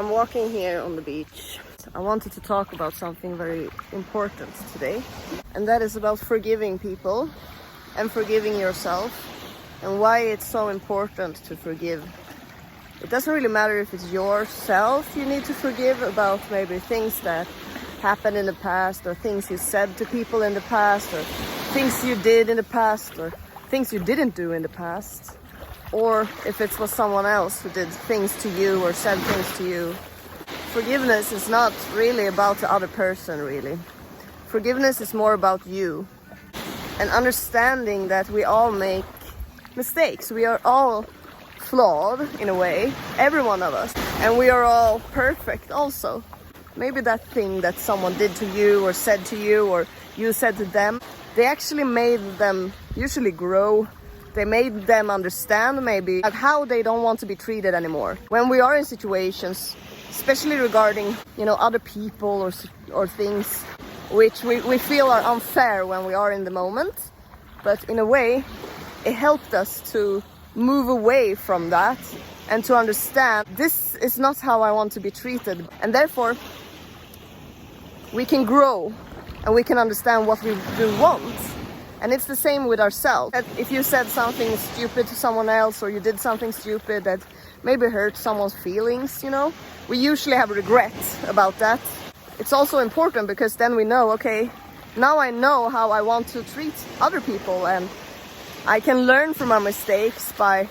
I'm walking here on the beach. I wanted to talk about something very important today, and that is about forgiving people and forgiving yourself, and why it's so important to forgive. It doesn't really matter if it's yourself you need to forgive about maybe things that happened in the past, or things you said to people in the past, or things you did in the past, or things you didn't do in the past, or if it was someone else who did things to you or said things to you. Forgiveness is not really about the other person, really. Forgiveness is more about you, and understanding that we all make mistakes. We are all flawed in a way, every one of us, and we are all perfect also. Maybe that thing that someone did to you or said to you or you said to them, they actually made them usually grow. They made them understand maybe how they don't want to be treated anymore. When we are in situations, especially regarding, other people or things which we feel are unfair when we are in the moment, but in a way it helped us to move away from that and to understand this is not how I want to be treated, and therefore we can grow and we can understand what we do want. And it's the same with ourselves. That if you said something stupid to someone else, or you did something stupid that maybe hurt someone's feelings, we usually have regret about that. It's also important because then we know, okay, now I know how I want to treat other people, and I can learn from my mistakes by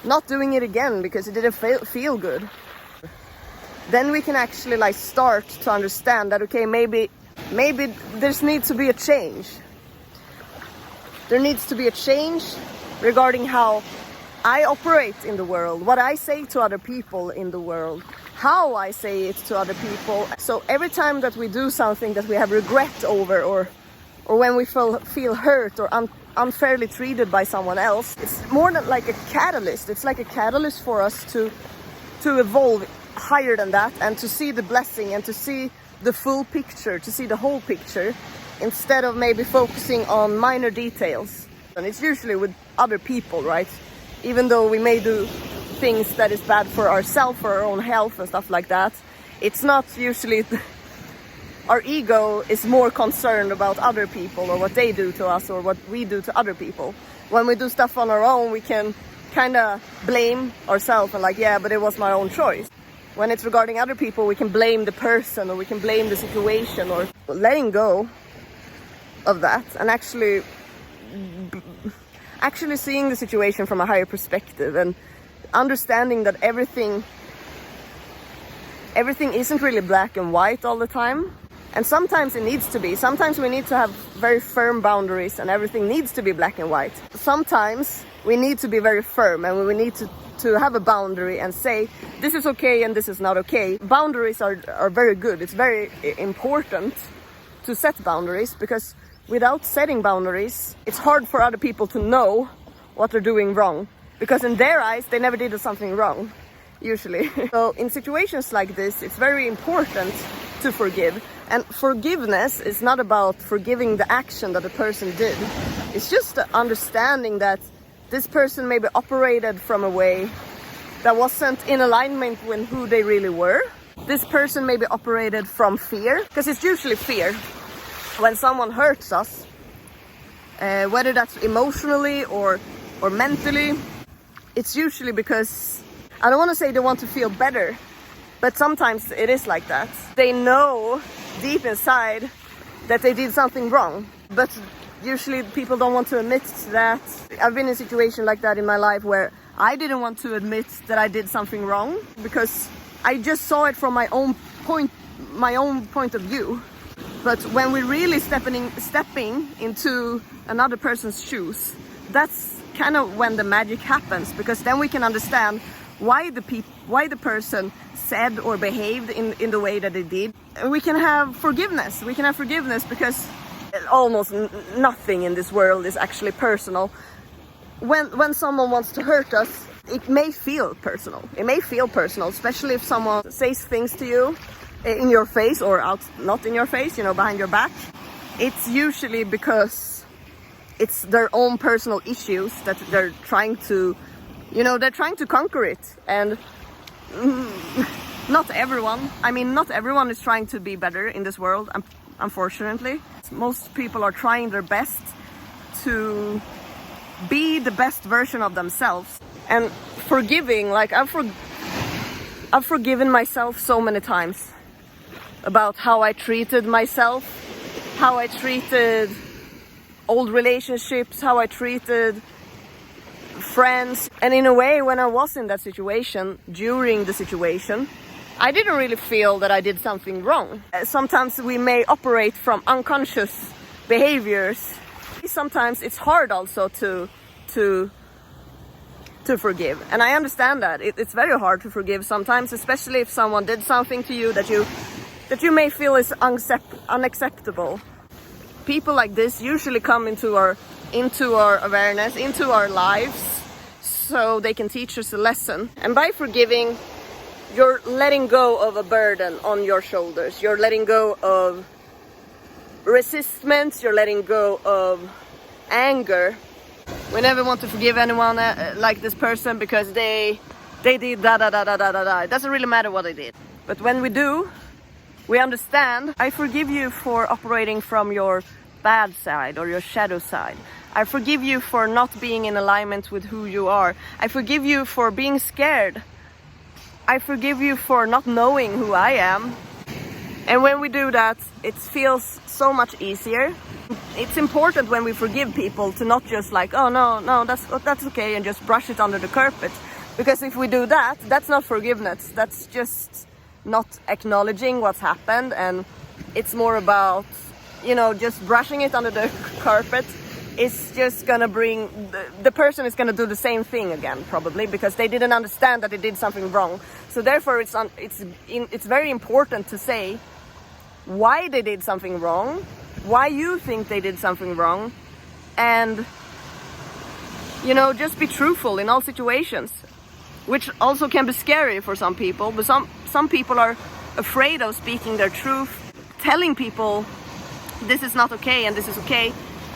not doing it again because it didn't feel good. Then we can actually start to understand that, okay, maybe there needs to be a change. There needs to be a change regarding how I operate in the world, what I say to other people in the world, how I say it to other people. So every time that we do something that we have regret over, or when we feel hurt or unfairly treated by someone else, it's more than like a catalyst. It's like a catalyst for us to evolve higher than that, and to see the blessing and to see the full picture, to see the whole picture, instead of maybe focusing on minor details. And it's usually with other people, right? Even though we may do things that is bad for ourselves, for our own health and stuff like that, it's not usually our ego is more concerned about other people or what they do to us or what we do to other people. When we do stuff on our own, we can kind of blame ourselves and yeah, but it was my own choice. When it's regarding other people, we can blame the person, or we can blame the situation, or letting go of that and actually seeing the situation from a higher perspective, and understanding that everything isn't really black and white all the time. And sometimes it needs to be. Sometimes we need to have very firm boundaries and everything needs to be black and white. Sometimes we need to be very firm, and we need to have a boundary and say this is okay and this is not okay. Boundaries are very good. It's very important to set boundaries, because without setting boundaries, it's hard for other people to know what they're doing wrong, because in their eyes they never did something wrong, usually. So in situations like this, it's very important to forgive. And forgiveness is not about forgiving the action that the person did. It's just the understanding that this person maybe operated from a way that wasn't in alignment with who they really were. This person maybe operated from fear, because it's usually fear. When someone hurts us, whether that's emotionally or mentally, it's usually because, I don't want to say they want to feel better, but sometimes it is like that. They know deep inside that they did something wrong, but usually people don't want to admit to that. I've been in a situation like that in my life where I didn't want to admit that I did something wrong, because I just saw it from my own point of view. But when we're really stepping into another person's shoes, that's kind of when the magic happens, because then we can understand why the person said or behaved in the way that they did. And we can have forgiveness. We can have forgiveness because almost nothing in this world is actually personal. When someone wants to hurt us, it may feel personal. It may feel personal, especially if someone says things to you in your face or not in your face, behind your back. It's usually because it's their own personal issues that they're trying to conquer it. And Not everyone. I mean, not everyone is trying to be better in this world, unfortunately. Most people are trying their best to be the best version of themselves. And forgiving, like I've forgiven myself so many times about how I treated myself, how I treated old relationships, how I treated friends. And in a way, when I was in that situation, during the situation, I didn't really feel that I did something wrong. Sometimes we may operate from unconscious behaviors. Sometimes it's hard also to forgive, and I understand that it's very hard to forgive sometimes, especially if someone did something to you that you may feel is unacceptable. People like this usually come into our awareness, into our lives, so they can teach us a lesson. And by forgiving, you're letting go of a burden on your shoulders. You're letting go of resistance. You're letting go of anger. We never want to forgive anyone like this person because they did da da da da da da da. It doesn't really matter what they did. But when we do, we understand. I forgive you for operating from your bad side or your shadow side. I forgive you for not being in alignment with who you are. I forgive you for being scared. I forgive you for not knowing who I am. And when we do that, it feels so much easier. It's important when we forgive people to not just like, oh no, that's okay, and just brush it under the carpet. Because if we do that, that's not forgiveness. That's just not acknowledging what's happened, and it's more about, just brushing it under the carpet. It's just gonna bring the person is gonna do the same thing again, probably, because they didn't understand that they did something wrong. So therefore, it's very important to say why they did something wrong, why you think they did something wrong, and just be truthful in all situations, which also can be scary for some people. But some people are afraid of speaking their truth, telling people this is not okay and this is okay.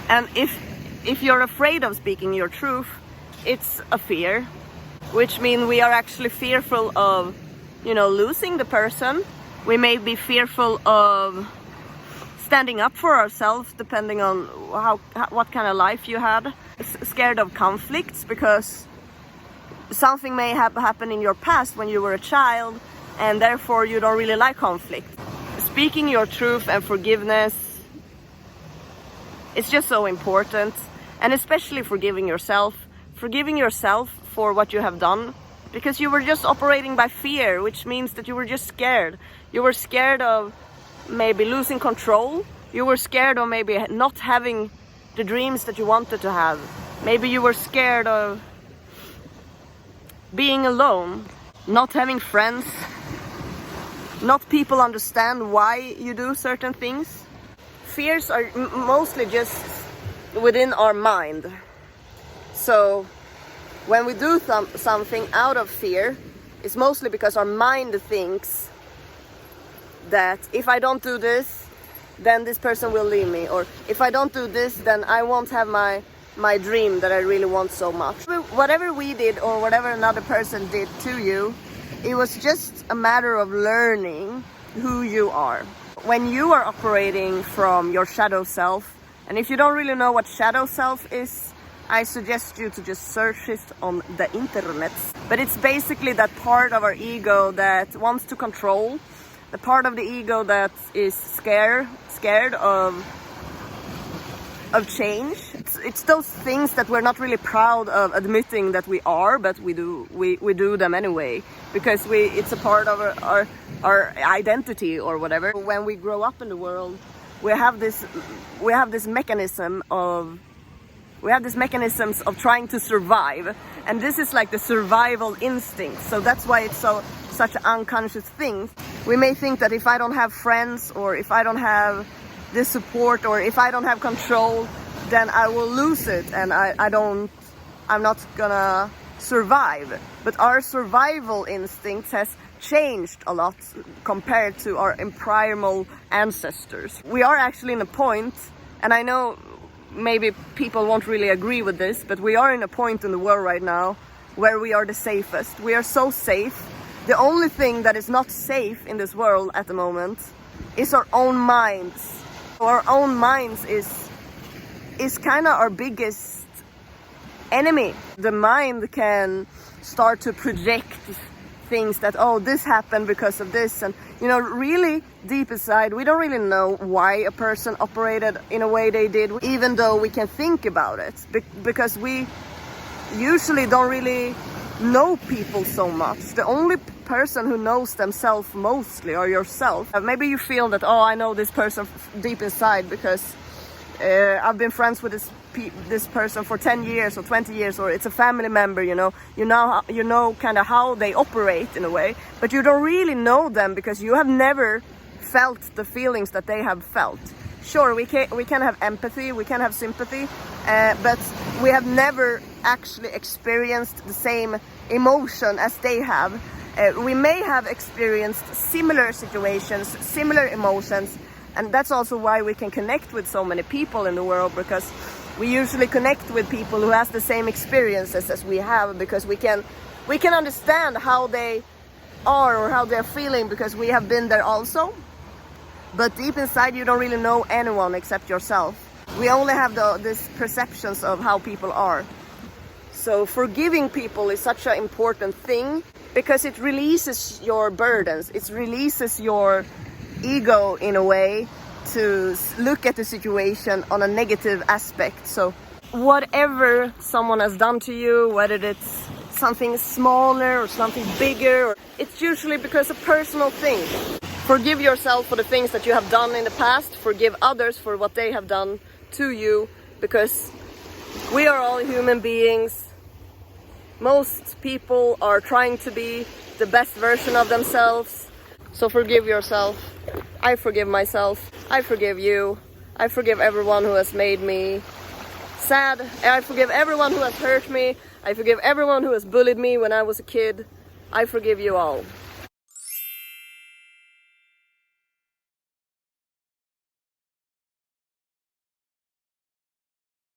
And if you're afraid of speaking your truth, it's a fear, which means we are actually fearful of, losing the person. We may be fearful of standing up for ourselves, depending on what kind of life you had. Scared of conflicts because something may have happened in your past when you were a child, and therefore you don't really like conflict. Speaking your truth and forgiveness, it's just so important. And especially forgiving yourself for what you have done, because you were just operating by fear, which means that you were just scared. You were scared of maybe losing control. You were scared of maybe not having the dreams that you wanted to have. Maybe you were scared of being alone, not having friends, not people understand why you do certain things. Fears are mostly just within our mind. So when we do something out of fear, it's mostly because our mind thinks that if I don't do this, then this person will leave me, or if I don't do this, then I won't have my dream that I really want so much. Whatever we did or whatever another person did to you, it was just a matter of learning who you are. When you are operating from your shadow self, and if you don't really know what shadow self is, I suggest you to just search it on the internet. But it's basically that part of our ego that wants to control, the part of the ego that is scared of change. It's those things that we're not really proud of admitting that we are, but we do them anyway, because it's a part of our identity or whatever. When we grow up in the world, we have this mechanisms of trying to survive, and this is like the survival instinct. So that's why it's such an unconscious thing. We may think that if I don't have friends, or if I don't have this support, or if I don't have control, then I will lose it, and I'm not gonna survive. But our survival instincts has changed a lot compared to our primal ancestors. We are actually in a point, and I know maybe people won't really agree with this, but we are in a point in the world right now where we are the safest. We are so safe The only thing that is not safe in this world at the moment is our own minds. Our own minds is kind of our biggest enemy. The mind can start to project things that, oh, this happened because of this, and you know, really deep inside we don't really know why a person operated in a way they did, even though we can think about it, because we usually don't really know people so much. The only person who knows themselves mostly are yourself. Maybe you feel that, oh, I know this person deep inside because I've been friends with this person for 10 years or 20 years, or it's a family member, you know kind of how they operate in a way, but you don't really know them because you have never felt the feelings that they have felt. Sure, we can have empathy, we can have sympathy, but we have never actually experienced the same emotion as they have. We may have experienced similar situations, similar emotions, and that's also why we can connect with so many people in the world, because we usually connect with people who has the same experiences as we have, because we can understand how they are or how they're feeling because we have been there also. But deep inside you don't really know anyone except yourself. We only have these perceptions of how people are. So forgiving people is such an important thing because it releases your burdens. It releases your ego in a way to look at the situation on a negative aspect. So whatever someone has done to you, whether it's something smaller or something bigger, it's usually because a personal thing. Forgive yourself for the things that you have done in the past. Forgive others for what they have done to you, because we are all human beings. Most people are trying to be the best version of themselves. So forgive yourself. I forgive myself. I forgive you. I forgive everyone who has made me sad. I forgive everyone who has hurt me. I forgive everyone who has bullied me when I was a kid. I forgive you all.